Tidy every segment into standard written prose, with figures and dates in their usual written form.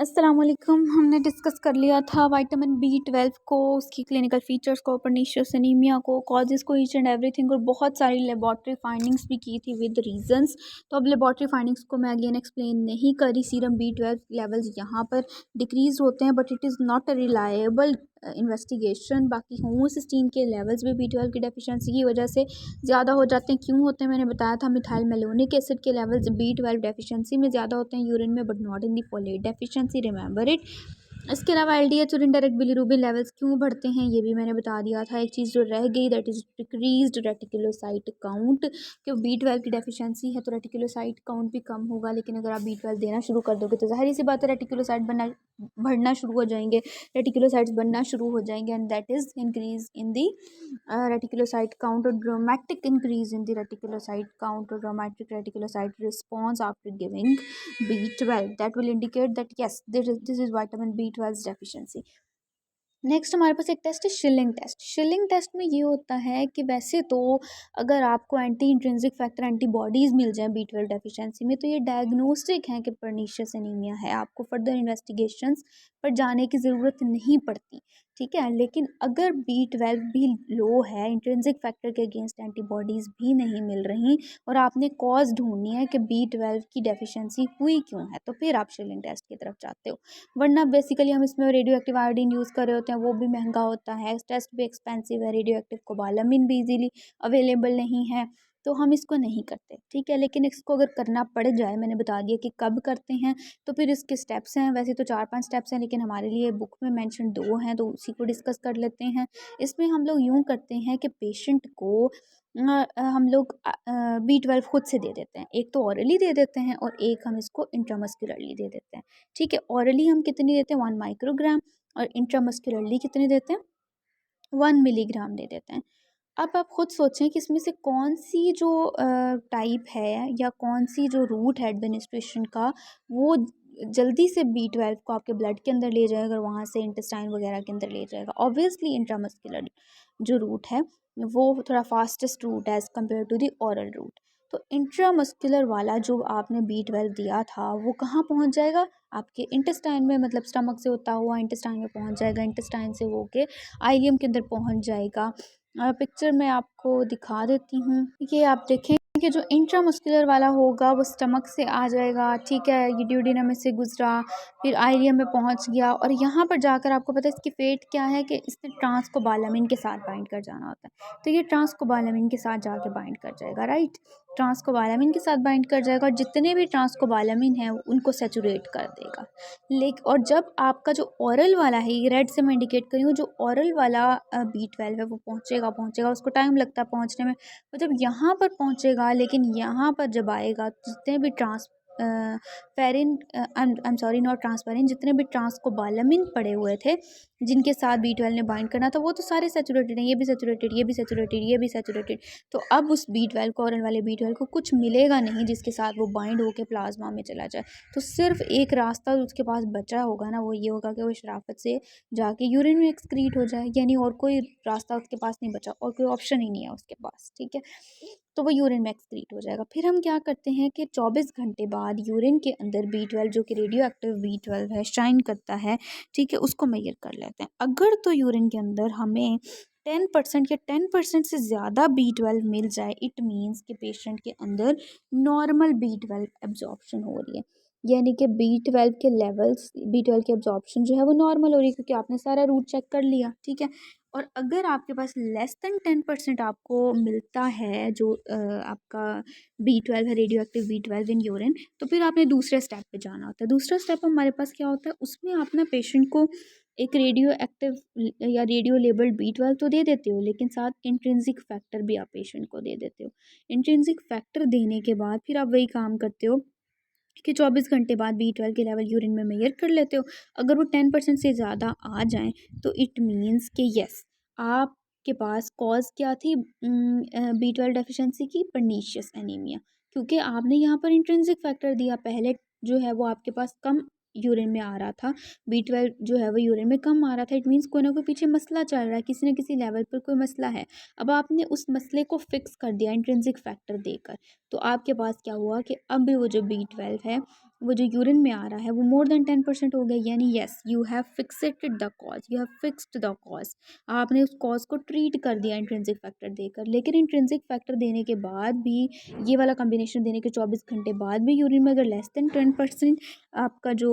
अस्सलाम वालेकुम। हमने डिस्कस कर लिया था विटामिन बी 12 को, उसकी क्लिनिकल फीचर्स को, पर्नीशियस एनीमिया को, कॉजेज़ को, ईच एंड एवरीथिंग, और बहुत सारी लेबॉर्ट्री फाइंडिंग्स भी की थी विद रीजंस। तो अब लेबॉर्ट्री फाइंडिंग्स को मैं अगेन एक्सप्लेन नहीं करी। सीरम बी 12 लेवल्स यहाँ पर डिक्रीज होते हैं, but it is not a reliable investigation. बाकी होमोसिस्टीन के लेवल्स भी बी 12 की डेफिशिएंसी की वजह से ज़्यादा हो जाते हैं। क्यों होते हैं मैंने बताया था। मिथाइल मेलोनिक एसिड के लेवल्स बी 12 डेफिशिएंसी में ज़्यादा होते हैं यूरिन में, but not in the folate deficiency, remember it. इसके अलावा एलडीएच और इनडायरेक्ट बिलीरुबिन लेवल्स क्यों बढ़ते हैं ये भी मैंने बता दिया था। एक चीज़ जो रह गई that is decreased reticulocyte count, कि बी 12 की डेफिशिएंसी है तो रेटिकुलोसाइट काउंट भी कम होगा। लेकिन अगर आप बी 12 देना शुरू कर दोगे तो ज़ाहिर सी बात है रेटिकुलोसाइट बढ़ना शुरू हो जाएंगे, रेटिकुलोसाइट्स बनना शुरू हो जाएंगे, and that is increase in the reticulocyte count or dramatic increase in the reticulocyte count or dramatic reticulocyte response after giving B12. That will indicate that yes, this is vitamin B12's deficiency. Next हमारे पास एक test है shilling test. Shilling test में ये होता है कि वैसे तो अगर आपको एंटी इंट्रिंसिक फैक्टर एंटीबॉडीज़ मिल जाए बी 12 डेफिशिएंसी में तो ये डायग्नोस्टिक है कि पर्नीशियस एनीमिया है, आपको फर्दर इन्वेस्टिगेशंस पर जाने की ज़रूरत नहीं पड़ती, ठीक है। लेकिन अगर बी 12 भी लो है, इंट्रिंसिक फैक्टर के अगेंस्ट एंटीबॉडीज़ भी नहीं मिल रही और आपने कॉज ढूंढनी है कि बी 12 की डेफिशिएंसी हुई क्यों है, तो फिर आप शिलिंग टेस्ट की तरफ जाते हो। वरना बेसिकली हम इसमें रेडियो एक्टिव आयोडीन यूज़ कर रहे होते हैं, वो भी महंगा होता है, टेस्ट भी एक्सपेंसिव है, रेडियो एक्टिव कोबालामिन भी इजीली अवेलेबल नहीं है, तो हम इसको नहीं करते, ठीक है। लेकिन इसको अगर करना पड़ जाए, मैंने बता दिया कि कब करते हैं, तो फिर इसके स्टेप्स हैं। वैसे तो 4-5 स्टेप्स हैं, लेकिन हमारे लिए बुक में मेंशन 2 हैं, तो उसी को डिस्कस कर लेते हैं। इसमें हम लोग यूँ करते हैं कि पेशेंट को हम लोग बी 12 खुद से दे देते हैं। एक तो ऑरली दे देते हैं और एक हम इसको इंट्रामस्कुलरली दे देते हैं, ठीक है। ऑरली हम कितनी देते हैं 1 माइक्रोग्राम, और इंट्रामस्कुलरली कितनी देते हैं 1 मिलीग्राम दे देते हैं। अब आप खुद सोचें कि इसमें से कौन सी जो टाइप है या कौन सी जो रूट है एडमिनिस्ट्रेशन का, वो जल्दी से बी 12 को आपके ब्लड के अंदर ले जाएगा और वहाँ से इंटेस्टाइन वगैरह के अंदर ले जाएगा। ऑब्वियसली इंट्रामस्कुलर जो रूट है वो थोड़ा फास्टेस्ट रूट है as compare to the oral route. तो इंट्रामस्कुलर वाला जो आपने बी 12 दिया था वो कहाँ पहुँच जाएगा, आपके इंटेस्टाइन में, मतलब स्टमक से होता हुआ इंटेस्टाइन में पहुँच जाएगा, इंटेस्टाइन से होके आइलियम के अंदर पहुँच जाएगा। पिक्चर मैं आपको दिखा देती हूँ। ये आप देखें कि जो इंट्रामस्कुलर वाला होगा वो स्टमक से आ जाएगा, ठीक है, ये ड्यूडेनम से गुजरा, फिर आइलियम में पहुंच गया, और यहाँ पर जाकर आपको पता है इसकी फेट क्या है कि इसने ट्रांसकोबालामिन के साथ बाइंड कर जाना होता है। तो ये ट्रांसकोबालामिन के साथ जाके बाइंड कर जाएगा, राइट, ट्रांसकोबालामिन के साथ बाइंड कर जाएगा, और जितने भी ट्रांसकोबालामिन है उनको सेचुरेट कर देगा। और जब आपका जो ओरल वाला है, ये रेड से मैं इंडिकेट करी हूँ, जो ओरल वाला बी 12 है वो पहुँचेगा, उसको टाइम लगता है पहुँचने में। वो जब यहाँ पर पहुँचेगा, लेकिन यहाँ पर जब आएगा तो जितने भी ferrin, I am sorry not transferrin, जितने भी ट्रांसकोबालामिन पड़े हुए थे जिनके साथ बी 12 ने बाइंड करना था, वो तो सारे सेचुरेटेड हैं, ये भी सेचुरेटेड, ये भी सेचुरेटेड, ये भी सेचुरेटेड। तो अब उस बी 12 को, ओरल वाले बी 12 को कुछ मिलेगा नहीं जिसके साथ वो बाइंड होकर प्लाज्मा में चला जाए। तो सिर्फ एक रास्ता उसके पास बचा होगा ना, वो ये होगा कि वो शराफत से जाके यूरिन में एक्सक्रीट हो जाए, यानी और कोई रास्ता उसके पास नहीं बचा, और कोई ऑप्शन ही नहीं है उसके पास, ठीक है। तो वो यूरिन में एक्सक्रीट हो जाएगा। फिर हम क्या करते हैं कि 24 घंटे बाद यूरिन के अंदर बी 12 जो कि रेडियो एक्टिव बी 12 है, शाइन करता है, ठीक है, उसको मेजर कर लेते हैं। अगर तो यूरिन के अंदर हमें 10% या 10% से ज़्यादा बी 12 मिल जाए, इट मीन्स कि पेशेंट के अंदर नॉर्मल बी 12 एब्जॉर्प्शन हो रही है, यानी कि बी 12 के लेवल्स, बी 12 की एब्जॉर्प्शन जो है वो नॉर्मल हो रही है, क्योंकि आपने सारा रूट चेक कर लिया, ठीक है। और अगर आपके पास लेस देन 10% आपको मिलता है जो आपका बी 12 है, radioactive B 12 in urine, तो फिर आपने दूसरे स्टेप पे जाना होता है। दूसरा स्टेप हमारे पास क्या होता है, उसमें आप ना पेशेंट को एक रेडियो एक्टिव या रेडियो लेबल्ड बी 12 तो दे देते हो, लेकिन साथ इंट्रिंसिक फैक्टर भी आप पेशेंट को दे देते हो। इंट्रिंसिक फैक्टर देने के बाद फिर आप वही काम करते हो कि 24 घंटे बाद बी 12 के लेवल यूरिन में मेजर कर लेते हो। अगर वो 10% से ज़्यादा आ जाएँ तो इट मीन्स कि यस, आपके पास कॉज क्या थी बी 12 डेफिशिएंसी की, पर्नीशियस एनीमिया, क्योंकि आपने यहाँ पर इंट्रिंसिक फैक्टर दिया। पहले जो है वो आपके पास कम यूरिन में आ रहा था, बी 12 जो है वो यूरिन में कम आ रहा था, इट मीन्स कोई ना कोई पीछे मसला चल रहा है, किसी न किसी लेवल पर कोई मसला है। अब आपने उस मसले को फिक्स कर दिया इंट्रिंसिक फैक्टर देकर, तो आपके पास क्या हुआ कि अब भी वो जो बी 12 है वो जो यूरिन में आ रहा है वो मोर देन 10% हो गया, यानी yes you have fixated the cause, you have fixed the cause. आपने उस कॉज को ट्रीट कर दिया इंट्रिंसिक फैक्टर देकर। लेकिन इंट्रिंसिक फैक्टर देने के बाद भी, ये वाला कॉम्बिनेशन देने के 24 घंटे बाद भी यूरिन में अगर लेस देन 10% आपका जो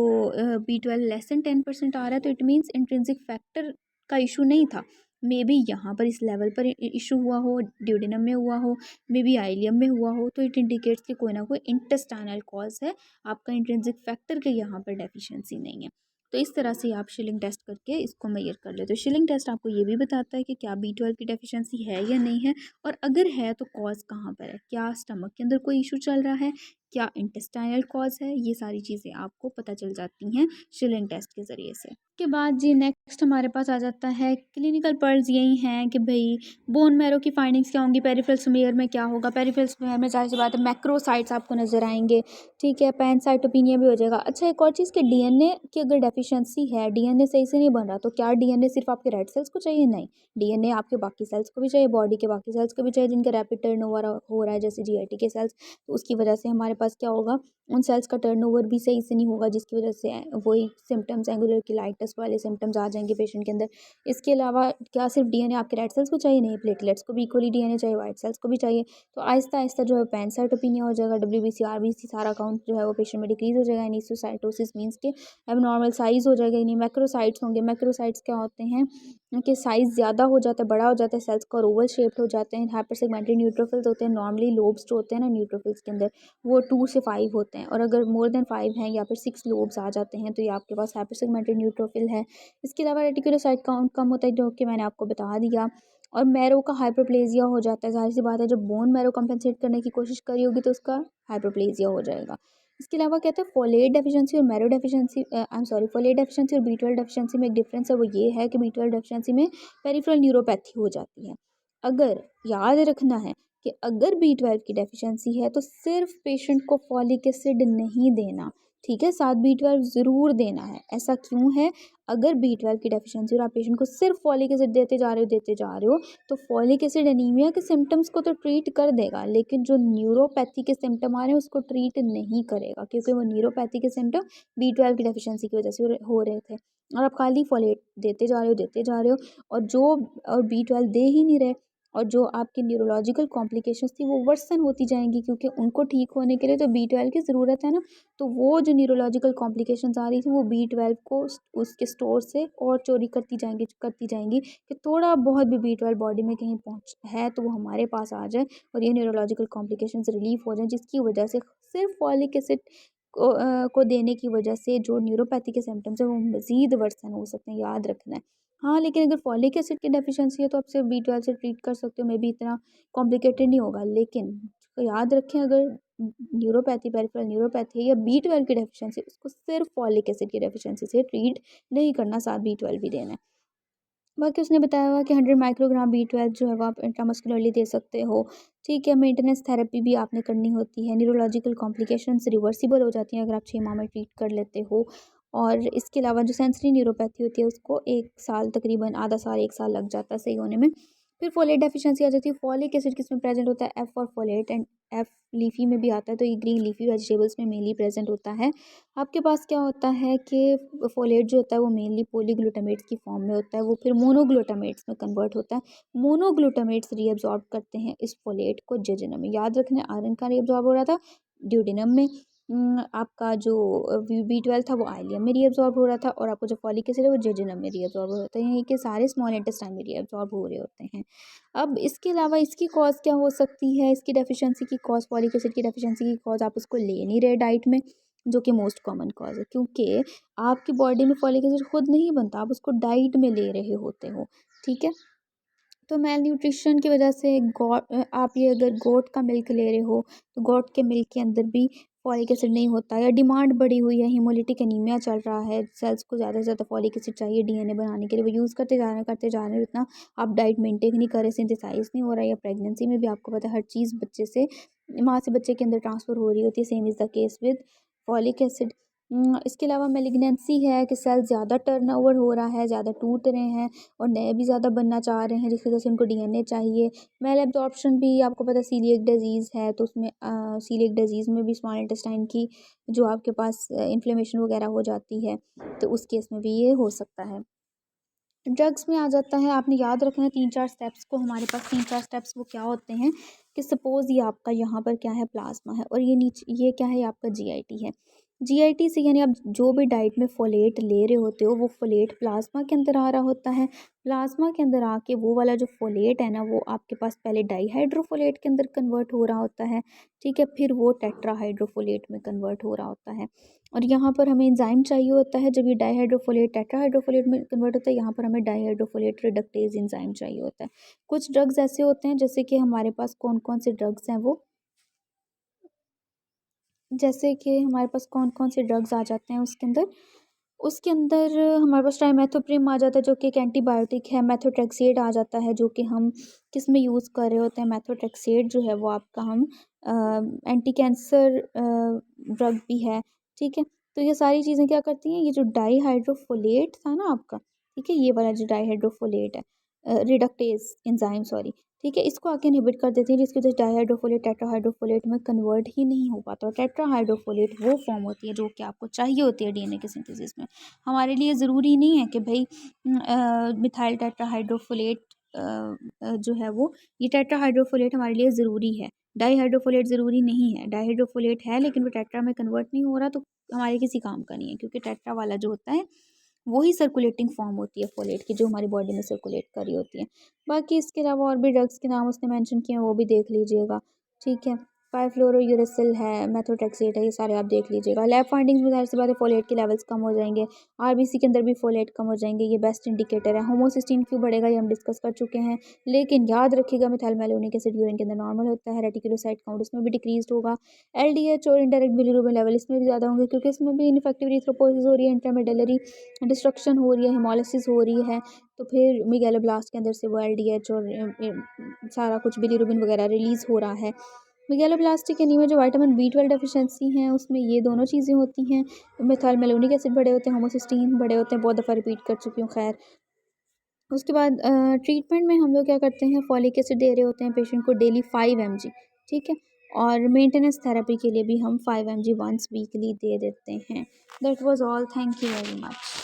B12 लेस देन 10% आ रहा है, तो इट मीन्स इंट्रिंसिक फैक्टर का इशू नहीं था। मे बी यहाँ पर इस लेवल पर इशू हुआ हो, ड्यूडेनम में हुआ हो, मे बी आइलियम में हुआ हो, तो इट इंडिकेट्स कि कोई ना कोई इंटेस्टाइनल कॉज है, आपका इंट्रिंसिक फैक्टर के यहाँ पर डेफिशिएंसी नहीं है। तो इस तरह से आप शिलिंग टेस्ट करके इसको मेजर कर लेते हो। शिलिंग टेस्ट आपको ये भी बताता है कि क्या B12 की डेफिशिएंसी है या नहीं है, और अगर है तो कॉज कहाँ पर है, क्या स्टमक के अंदर कोई इशू चल रहा है, क्या इंटेस्टाइनल कॉज है, ये सारी चीज़ें आपको पता चल जाती हैं शिलिंग टेस्ट के ज़रिए से। के बाद जी नेक्स्ट हमारे पास आ जाता है क्लिनिकल पर्ल्स। यही हैं कि भाई बोन मैरो की फाइंडिंग्स क्या होंगी, पेरिफेरल स्मीयर में क्या होगा। पेरिफेरल स्मीयर में जाहिर सी बात है मैक्रोसाइट्स आपको नजर आएंगे, ठीक है, पैनसाइटोपिनिया भी हो जाएगा। अच्छा एक और चीज़ कि डीएनए की अगर डेफिशिएंसी है, डीएनए सही से नहीं बन रहा, तो क्या डीएनए सिर्फ आपके रेड सेल्स को चाहिए? नहीं, डीएनए आपके बाकी सेल्स को भी चाहिए, बॉडी के बाकी सेल्स को भी चाहिए जिनका रैपिड टर्नओवर हो रहा है, जैसे जीआईटी के सेल्स। तो उसकी वजह से हमारे पास क्या होगा, उन सेल्स का टर्नओवर भी सही से नहीं होगा, जिसकी वजह से वही सिम्टम्स, एंगुलर किलाइटिस वाले सिम्टम्स आ जाएंगे पेशेंट के अंदर। इसके अलावा क्या सिर्फ डीएनए आपके रेड सेल्स को चाहिए? नहीं, प्लेटलेट्स को भी इक्वली डीएनए चाहिए, वाइट सेल्स को भी चाहिए। तो आहिस्ता आहिस्ता जो है पैनसाइटोपिनिया हो जाएगा, डब्ल्यूबीसी आरबीसी सारा काउंट जो है वो पेशेंट में डिक्रीज हो जाएगा। एनिसोसाइटोसिस मीन्स के एबनॉर्मल साइज हो जाएगा, यानी मैक्रोसाइट्स होंगे। मैक्रोसाइट्स क्या होते हैं कि साइज़ ज़्यादा हो जाता है, बड़ा हो जाता है सेल्स का, और ओवल शेप्ड हो जाते हैं। हाइपर सेगमेंटेड न्यूट्रोफिल्स होते हैं। नॉर्मली लोब्स जो होते हैं ना न्यूट्रोफिल्स के अंदर, वो 2 से 5 होते हैं, और अगर मोर देन 5 हैं या फिर 6 लोब्स आ जाते हैं तो ये आपके पास हाइपर सेगमेंटेड न्यूट्रोफिल है। इसके अलावा रेटिकुलोसाइट काउंट कम होता है, जो कि मैंने आपको बता दिया। और मैरो का हाइपरप्लेजिया हो जाता है। ज़ाहिर सी बात है जब बोन मैरो कंपनसेट करने की कोशिश करी होगी तो उसका हाइपरप्लेजिया हो जाएगा। इसके अलावा कहते हैं फोलेट डेफिशिएंसी और marrow deficiency, I am sorry, folate deficiency और B12 डेफिशिएंसी में एक डिफरेंस है। वो ये है कि B12 डेफिशिएंसी में पेरिफेरल न्यूरोपैथी हो जाती है। अगर याद रखना है कि अगर B12 की डेफिशिएंसी है तो सिर्फ पेशेंट को फॉलिक एसिड नहीं देना, ठीक है, साथ B12 ज़रूर देना है। ऐसा क्यों है? अगर B12 की डेफिशिएंसी और आप पेशेंट को सिर्फ फॉलिक एसिड देते जा रहे हो, तो फॉलिक एसिड एनीमिया के सिम्टम्स को तो ट्रीट कर देगा, लेकिन जो न्यूरोपैथी के सिम्टम आ रहे हैं उसको ट्रीट नहीं करेगा, क्योंकि वो न्यूरोपैथी के सिम्टम B12 की डेफिशिएंसी की वजह से हो रहे थे। और आप खाली फॉलेट देते जा रहे हो, और B12 दे ही नहीं रहे, और जो आपकी न्यूरोलॉजिकल कॉम्प्लिकेशंस थी वो वर्सन होती जाएंगी, क्योंकि उनको ठीक होने के लिए तो B12 की ज़रूरत है ना। तो वो जो न्यूरोलॉजिकल कॉम्प्लिकेशंस आ रही थी वो B12 को उसके स्टोर से और चोरी करती जाएंगी कि थोड़ा बहुत भी B12 बॉडी में कहीं पहुँच है तो वो हमारे पास आ जाए और ये न्यूरोलॉजिकल कॉम्प्लिकेशंस रिलीफ हो जाए, जिसकी वजह से सिर्फ फॉलिक एसिड को देने की वजह से जो न्यूरोपैथी के सिम्टम्स हैं वो मज़ीद वर्सन हो सकते हैं, याद रखना है। हाँ, लेकिन अगर फॉलिक एसिड की डेफिशिएंसी है तो आप सिर्फ B12 से ट्रीट कर सकते हो, मे बी इतना कॉम्प्लिकेटेड नहीं होगा। लेकिन तो याद रखें, अगर न्यूरोपैथी, पेरिफेरल न्यूरोपैथी है या B12 की डेफिशिएंसी, उसको सिर्फ फॉलिक एसिड की डेफिशिएंसी से ट्रीट नहीं करना, साथ B12 भी देना है। बाकी उसने बताया हुआ कि 100 माइक्रोग्राम B12 जो है वो आप इंट्रामस्कुलरली दे सकते हो, ठीक है। मेंटेनेंस थेरेपी भी आपने करनी होती है। न्यूरोलॉजिकल कॉम्प्लिकेशंस रिवर्सिबल हो जाती हैं अगर आप 6 माह में ट्रीट कर लेते हो। और इसके अलावा जो सेंसरी न्यूरोपैथी होती है उसको 1 साल, तकरीबन आधा साल 1 साल लग जाता है सही होने में। फिर फोलेट डेफिशिएंसी आ जाती है। फॉलिक एसिड किसमें प्रेजेंट होता है? F for folate, and F leafy में भी आता है, तो ये ग्रीन लीफी वेजिटेबल्स में मेनली प्रेजेंट होता है। आपके पास क्या होता है कि फोलेट जो होता है वो मेनली पॉलीग्लूटामेट्स की फॉर्म में होता है, वो फिर मोनोग्लूटामेट्स में कन्वर्ट होता है। मोनोग्लूटामेट्स रीअब्जॉर्ब करते हैं इस फोलेट को जेजुनम में। याद रखना, आयरन का रीअब्जॉर्ब हो रहा था ड्यूडेनम में, आपका जो B12 था वो आइलियम में रीअब्जॉर्ब हो रहा था, और आपको जो फॉलिक एसिड है वो जेजुनम में रीअब्जॉर्ब हो रहा था, यानी कि सारे स्मॉल इंटेस्टाइन में रीअब्जॉर्ब हो रहे होते हैं। अब इसके अलावा इसकी कॉज क्या हो सकती है? इसकी डेफिशिएंसी की कॉज, फॉलिक एसिड की डेफिशिएंसी की कॉज, आप उसको ले नहीं रहे डाइट में, जो कि मोस्ट कॉमन कॉज है, क्योंकि आपकी बॉडी में फॉलिक एसिड खुद नहीं बनता, आप उसको डाइट में ले रहे होते हो, ठीक है। तो मेल न्यूट्रिशन की वजह से आप ये अगर गोट का मिल्क ले रहे हो तो गोट के मिल्क के अंदर भी फॉलिक एसिड नहीं होता, या डिमांड बढ़ी हुई है, हीमोलिटिक एनीमिया चल रहा है, सेल्स को ज़्यादा से ज़्यादा फॉलिक एसिड चाहिए डीएनए बनाने के लिए, वो यूज़ करते जा रहे हैं, इतना आप डाइट मेंटेन नहीं कर रहे, सिंथेसाइज नहीं हो रहा है। या प्रेगनेंसी में भी आपको पता है हर चीज़ बच्चे से, माँ से बच्चे के अंदर ट्रांसफ़र हो रही होती है, same is the case with folic acid. इसके अलावा मेलिग्नेंसी है कि सेल ज़्यादा टर्नओवर हो रहा है, ज़्यादा टूट रहे हैं और नए भी ज़्यादा बनना चाह रहे हैं, जिसकी वजह से उनको डीएनए चाहिए। मेल एब्जॉर्प्शन भी आपको पता है सीलिएक डिजीज़ है, तो उसमें सीलिएक डिजीज़ में भी स्मॉल इंटेस्टाइन की जो आपके पास इन्फ्लेमेशन वगैरह हो जाती है, तो उस केस में भी ये हो सकता है। ड्रग्स में आ जाता है, आपने याद रखना है 3-4 स्टेप्स को, हमारे पास 3-4 स्टेप्स वो क्या होते हैं कि सपोज़ ये आपका यहाँ पर क्या है प्लाज़्मा है और ये नीचे ये क्या है, ये आपका जीआईटी है। जीआईटी से यानी आप जो भी डाइट में फोलेट ले रहे होते हो वो फोलेट प्लाज़्मा के अंदर आ रहा होता है। प्लाज़्मा के अंदर आके वो वाला जो फोलेट है ना वो आपके पास पहले डाईहाइड्रोफोलेट के अंदर कन्वर्ट हो रहा होता है, ठीक है, फिर वो टेट्राहाइड्रोफोलेट में कन्वर्ट हो रहा होता है। और यहाँ पर हमें एंजाइम चाहिए होता है, जब ये डाईहाइड्रोफोलेट टेट्राहाइड्रोफोलेट में कन्वर्ट होता है, यहाँ पर हमें डाईहाइड्रोफोलेट रिडक्टेज एंजाइम चाहिए होता है। कुछ ड्रग्स ऐसे होते हैं जैसे कि हमारे पास कौन कौन से ड्रग्स हैं वो, जैसे कि हमारे पास कौन कौन से ड्रग्स आ जाते हैं उसके अंदर हमारे पास ट्राइमेथोप्रिम आ जाता है जो कि एक एंटीबायोटिक है। मेथोट्रेक्सेट आ जाता है जो कि हम किस में यूज़ कर रहे होते हैं, मेथोट्रेक्सेट जो है वो आपका हम एंटी कैंसर ड्रग भी है, ठीक है। तो ये सारी चीज़ें क्या करती हैं, ये जो डाईहाइड्रोफोलेट था ना आपका, ठीक है, ये वाला जो डाईहाइड्रोफोलेट है रिडक्टेज एंजाइम सॉरी, ठीक है, इसको आके इनहिबिट कर देती है, जिसकी वजह से डाईहाइड्रोफोलेट टेट्राहाइड्रोफोलेट में कन्वर्ट ही नहीं हो पाता। और टेट्राहाइड्रोफोलेट वो फॉर्म होती है जो कि आपको चाहिए होती है डीएनए के सिंथेसिस में। हमारे लिए ज़रूरी नहीं है कि भाई मिथाइल टेट्राहाइड्रोफोलेट जो है वो, ये टेट्राहाइड्रोफोलेट हमारे लिए ज़रूरी है, डाईहाइड्रोफोलेट ज़रूरी नहीं है। डाईहाइड्रोफोलेट है लेकिन वो टेट्रा में कन्वर्ट नहीं हो रहा, तो हमारे किसी काम का नहीं है, क्योंकि टेट्रा वाला जो होता है वही सर्कुलेटिंग फॉर्म होती है फोलेट की, जो हमारी बॉडी में सर्कुलेट कर रही होती है। बाकी इसके अलावा और भी ड्रग्स के नाम उसने मेंशन किए हैं, वो भी देख लीजिएगा, ठीक है। 5-फ्लोरोयूरेसिल है, मेथोट्रेक्सेट है, ये सारे आप देख लीजिएगा। लैब फाइंडिंग्स में ज़ाहिर सी बात है फोलेट के लेवल्स कम हो जाएंगे, आरबीसी के अंदर भी फोलेट कम हो जाएंगे, ये बेस्ट इंडिकेटर है। होमोसिस्टीन क्यों बढ़ेगा ये हम डिस्कस कर चुके हैं, लेकिन याद रखिएगा मेथाइलमेलोनिक एसिड यूरिन के अंदर नॉर्मल होता है, रेटिकुलोसाइट काउंट इसमें भी डिक्रीज होगा, एलडीएच और इंडायरेक्ट बिलीरुबिन लेवल इसमें भी ज़्यादा होंगे, क्योंकि इसमें भी इनफेक्टिव एरिथ्रोपोइसिस हो रही है, इंट्रामेडुलरी डिस्ट्रक्शन हो रही है, हेमोलिसिस हो रही है, तो फिर मेगालोब्लास्ट के अंदर से वो एलडीएच और सारा कुछ बिलीरुबिन वगैरह रिलीज़ हो रहा है। मेगालोब्लास्टिक एनीमिया जो विटामिन बी 12 डेफिशिएंसी है उसमें ये दोनों चीज़ें होती हैं। मेथाइलमेलोनिक एसिड बड़े होते हैं, होमोसिस्टीन बड़े होते हैं, बहुत दफ़ा रिपीट कर चुकी हूँ खैर। उसके बाद ट्रीटमेंट में हम लोग क्या करते हैं, फॉलिक एसिड दे रहे होते हैं पेशेंट को डेली 5 mg, ठीक है, और मेंटेनेंस थेरेपी के लिए भी हम 5 mg वंस वीकली दे देते हैं। That was all, thank you very much.